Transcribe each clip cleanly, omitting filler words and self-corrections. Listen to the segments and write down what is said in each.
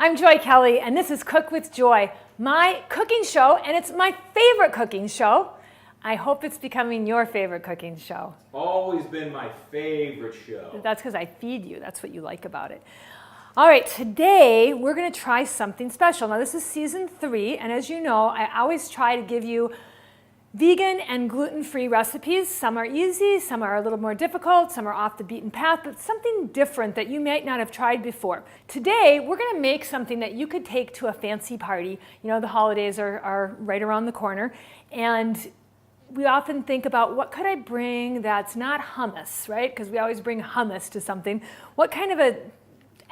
I'm Joy Kelly, and this is Cook with Joy, my cooking show, and it's my favorite cooking show. I hope it's becoming your favorite cooking show. Always been my favorite show. That's because I feed you. That's what you like about it. All right, today we're going to try something special. Now, this is season 3, and as you know, I always try to give you vegan and gluten-free recipes. Some are easy, some are a little more difficult, some are off the beaten path, but something different that you might not have tried before. Today, we're going to make something that you could take to a fancy party. You know, the holidays are right around the corner, and we often think about what could I bring that's not hummus, right? Because we always bring hummus to something. What kind of a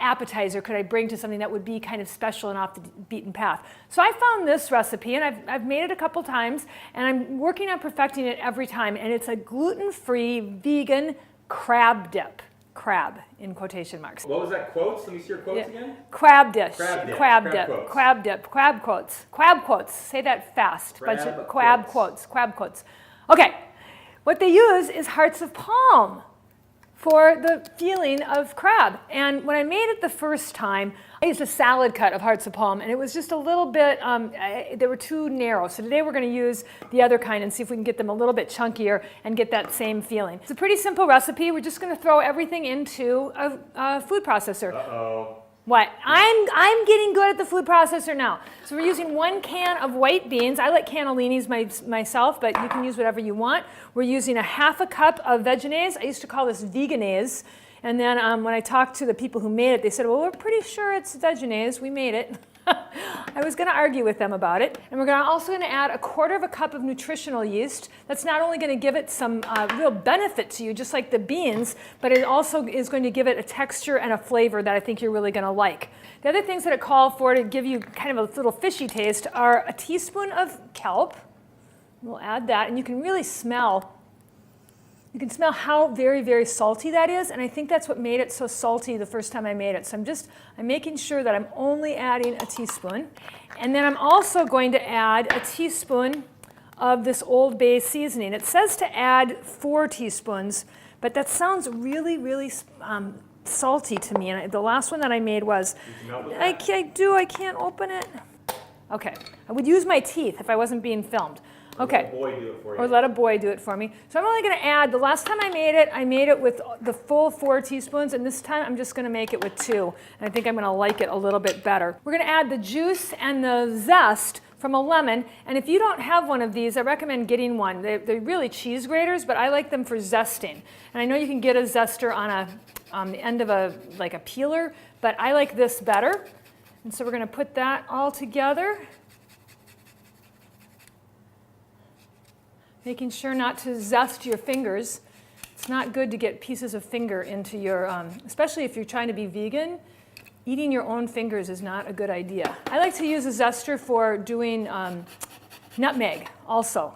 appetizer could I bring to something that would be kind of special and off the beaten path? So I found this recipe, and I've made it a couple times, and I'm working on perfecting it every time, and it's a gluten-free vegan crab dip. Crab, in quotation marks. What was that quotes? Let me see your quotes again. Crab dish. Crab dip. Crab dip. Quotes. Crab dip. Crab quotes. Crab quotes. Say that fast. Crab quotes. Crab quotes. Okay. What they use is hearts of palm for the feeling of crab. And when I made it the first time, I used a salad cut of hearts of palm, and it was just a little bit, they were too narrow. So today we're going to use the other kind and see if we can get them a little bit chunkier and get that same feeling. It's a pretty simple recipe. We're just going to throw everything into a food processor. Uh-oh. What? I'm getting good at the food processor now. So we're using 1 can of white beans. I like cannellinis myself, but you can use whatever you want. We're using a 1/2 cup of veganaise. I used to call this veganaise. And then when I talked to the people who made it, they said, well, we're pretty sure it's veganaise. We made it. I was going to argue with them about it. And we're also going to add 1/4 cup of nutritional yeast. That's not only going to give it some real benefit to you, just like the beans, but it also is going to give it a texture and a flavor that I think you're really going to like. The other things that it called for to give you kind of a little fishy taste are a teaspoon of kelp. We'll add that, and you can really smell. You can smell how very, very salty that is, and I think that's what made it so salty the first time I made it. So I'm making sure that I'm only adding a teaspoon. And then I'm also going to add a teaspoon of this Old Bay seasoning. It says to add 4 teaspoons, but that sounds really, really salty to me. And the last one that I made was, I can't open it. Okay, I would use my teeth if I wasn't being filmed. Okay. Let a boy do it for you. Or let a boy do it for me. So I'm only going to add, the last time I made it with the full 4 teaspoons, and this time I'm just going to make it with 2. And I think I'm going to like it a little bit better. We're going to add the juice and the zest from a lemon, and if you don't have one of these, I recommend getting one. They're really cheese graters, but I like them for zesting. And I know you can get a zester on the end of a peeler, but I like this better. And so we're going to put that all together. Making sure not to zest your fingers. It's not good to get pieces of finger into your, especially if you're trying to be vegan, eating your own fingers is not a good idea. I like to use a zester for doing nutmeg also.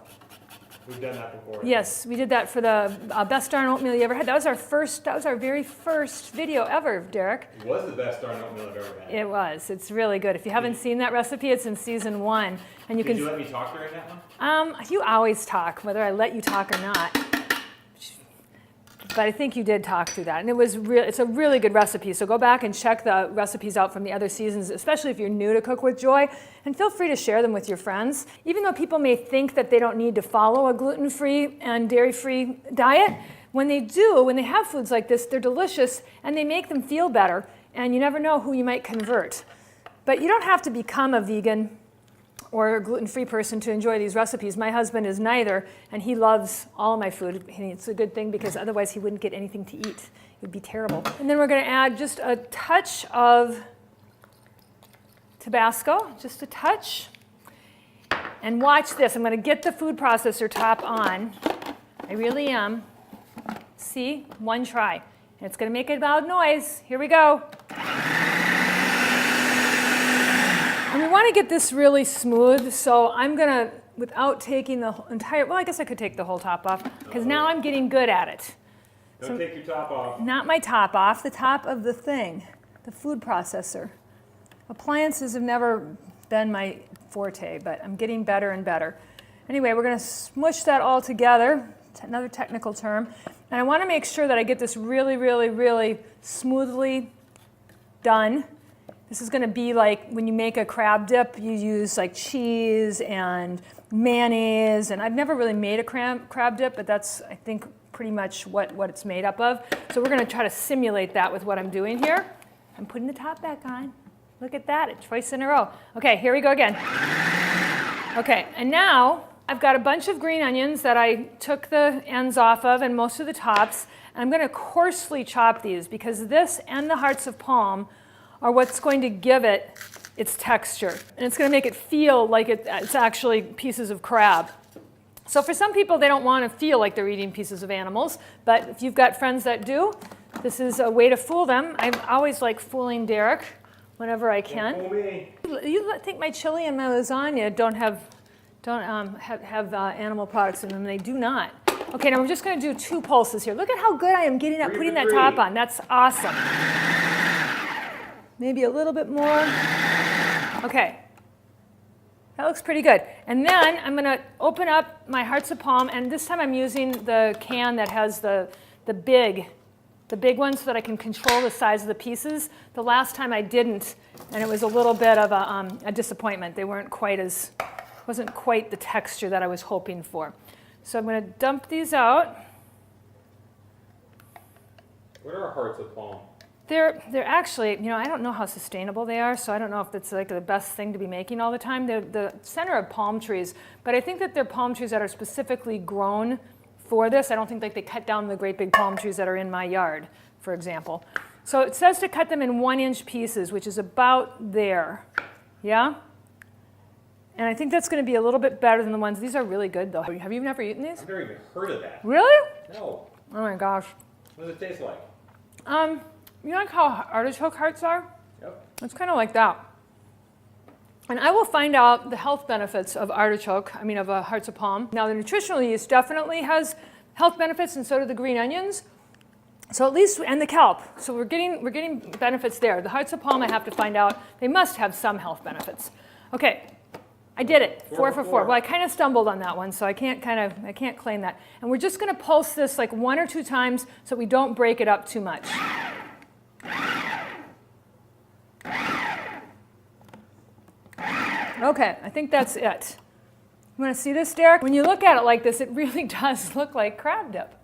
We've done that before. Yes, we did that for the best darn oatmeal you ever had. That was our very first video ever, Derek. It was the best darn oatmeal I've ever had. It was. It's really good. If you haven't seen that recipe, it's in season 1. And Did you let me talk during that one? You always talk, whether I let you talk or not. But I think you did talk through that. And it's a really good recipe. So go back and check the recipes out from the other seasons, especially if you're new to Cook with Joy. And feel free to share them with your friends. Even though people may think that they don't need to follow a gluten-free and dairy-free diet, when they do, when they have foods like this, they're delicious and they make them feel better. And you never know who you might convert. But you don't have to become a vegan or a gluten-free person to enjoy these recipes. My husband is neither, and he loves all of my food. And it's a good thing because otherwise he wouldn't get anything to eat. It would be terrible. And then we're going to add just a touch of Tabasco, just a touch. And watch this. I'm going to get the food processor top on. I really am. See? One try. And it's going to make a loud noise. Here we go. And we want to get this really smooth, so I'm going to, without taking the entire, well, I guess I could take the whole top off, because now I'm getting good at it. Don't take your top off. Not my top off, the top of the thing, the food processor. Appliances have never been my forte, but I'm getting better and better. Anyway, we're going to smush that all together, another technical term, and I want to make sure that I get this really, really, really smoothly done. This is going to be like when you make a crab dip, you use like cheese and mayonnaise. And I've never really made a crab dip, but that's, I think, pretty much what it's made up of. So we're going to try to simulate that with what I'm doing here. I'm putting the top back on. Look at that, twice in a row. Okay, here we go again. Okay, and now I've got a bunch of green onions that I took the ends off of and most of the tops. And I'm going to coarsely chop these because this and the hearts of palm are what's going to give it its texture. And it's going to make it feel like it's actually pieces of crab. So for some people, they don't want to feel like they're eating pieces of animals. But if you've got friends that do, this is a way to fool them. I always like fooling Derek whenever I can. You think my chili and my lasagna don't have animal products in them? They do not. Okay, now we're just going to do 2 pulses here. Look at how good I am getting at putting that top on. That's awesome. Maybe a little bit more. Okay. That looks pretty good. And then I'm going to open up my hearts of palm, and this time I'm using the can that has the big ones so that I can control the size of the pieces. The last time I didn't, and it was a little bit of a disappointment. They weren't wasn't quite the texture that I was hoping for. So I'm going to dump these out. What are hearts of palm? They're actually, I don't know how sustainable they are, so I don't know if it's like the best thing to be making all the time. They're the center of palm trees, but I think that they're palm trees that are specifically grown for this. I don't think like they cut down the great big palm trees that are in my yard, for example. So it says to cut them in 1-inch pieces, which is about there. Yeah? And I think that's going to be a little bit better than the ones. These are really good, though. Have you never eaten these? I've never even heard of that. Really? No. Oh my gosh. What does it taste like? You know like how artichoke hearts are? Yep. It's kind of like that. And I will find out the health benefits of of hearts of palm. Now, the nutritional yeast definitely has health benefits, and so do the green onions. So at least, and the kelp. So we're getting benefits there. The hearts of palm, I have to find out. They must have some health benefits. Okay, I did it. 4 for 4. Well, I kind of stumbled on that one, so I can't claim that. And we're just going to pulse this like 1 or 2 times so we don't break it up too much. Okay, I think that's it. You want to see this, Derek? When you look at it like this, it really does look like crab dip.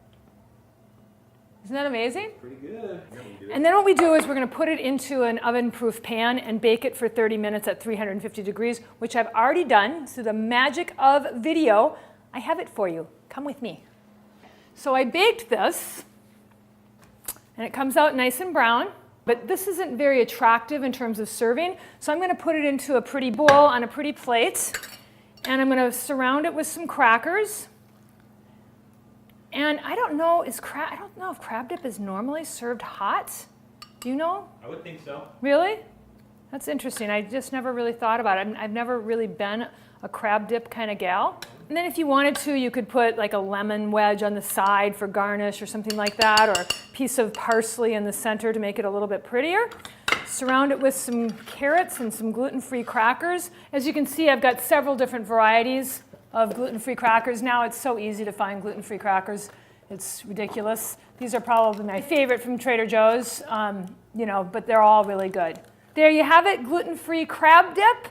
Isn't that amazing? Pretty good. And then what we do is we're going to put it into an oven-proof pan and bake it for 30 minutes at 350 degrees, which I've already done. Through the magic of video, I have it for you. Come with me. So I baked this, and it comes out nice and brown. But this isn't very attractive in terms of serving, so I'm going to put it into a pretty bowl on a pretty plate, and I'm going to surround it with some crackers. And I don't know if crab dip is normally served hot. Do you know? I would think so. Really? That's interesting. I just never really thought about it. I've never really been a crab dip kind of gal. And then if you wanted to, you could put like a lemon wedge on the side for garnish or something like that, or a piece of parsley in the center to make it a little bit prettier. Surround it with some carrots and some gluten-free crackers. As you can see, I've got several different varieties of gluten-free crackers. Now it's so easy to find gluten-free crackers. It's ridiculous. These are probably my favorite from Trader Joe's, but they're all really good. There you have it, gluten-free crab dip.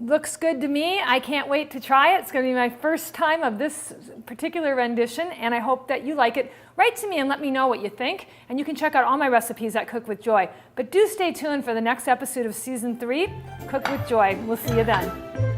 Looks good to me. I can't wait to try it. It's going to be my first time of this particular rendition, and I hope that you like it. Write to me and let me know what you think, and you can check out all my recipes at Cook with Joy. But do stay tuned for the next episode of Season 3, Cook with Joy. We'll see you then.